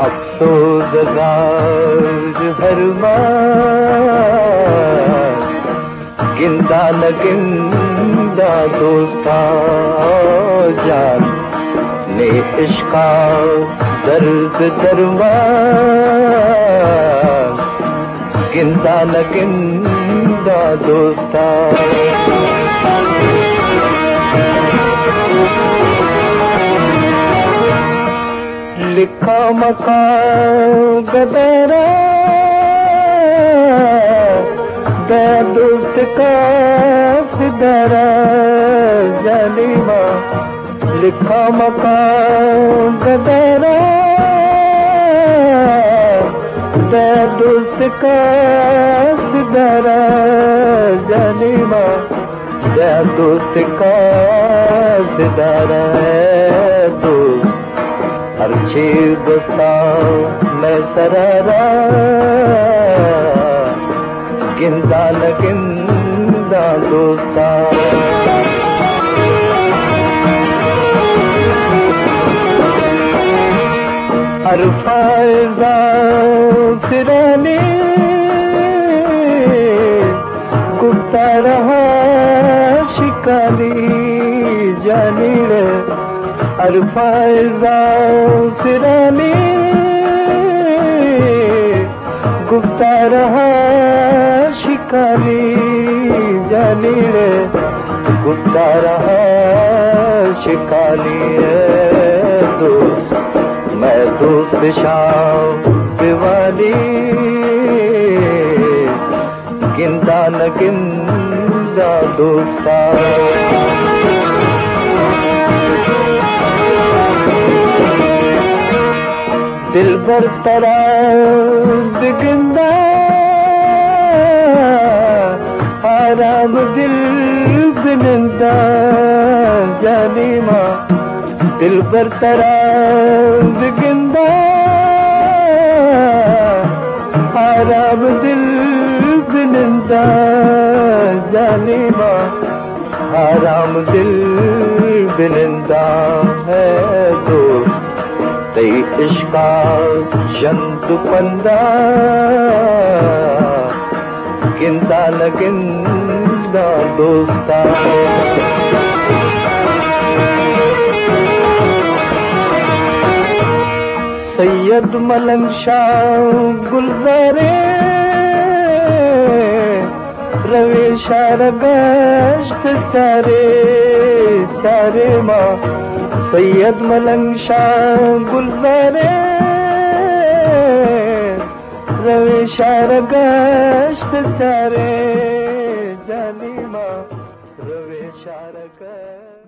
अफसोस हर मास गिंदा न गिंदा दोस्ता जान ने इश्का दर्द दरमान गिंदा न गिंदा दोस्ता लिखा मकान गदरा दोस्त का सिदरा जालिमा लिखा मकान गदरा दोस्त का सिदरा जालिमा दोस्त का सिदरा दोस्त हर चीज दोस्ता मैं सरारा गिंदा न गिंदा दोस्ता हर फायजा फिराने गुप्ता रहा शिकानी जानी रे हर फायजा फिराने गुप्ता रहा शिकानी जानी रे गुप्ता रहा शिकानी दोस्त मैं दोस्त शाम दीवानी गिंदा न गिंदा दोस्ता दिल भर तराज गिंदा आराम दिल बिनिंदा जानी माँ दिल भर तराज गिंदा आराम दिल बिनिंदा जानी माँ आराम दिल बिनिंदा है दोस्त तई इश्का जंतु पंदा गिंदा न गिंदा दोस्ता सैयद मलंग शाह गुलजारे रवे शार गश्त चारे चारे माँ सैयद मलंग शाह गुलजारे रवे शार गश्त चारे जानी माँ रवे शार गश्त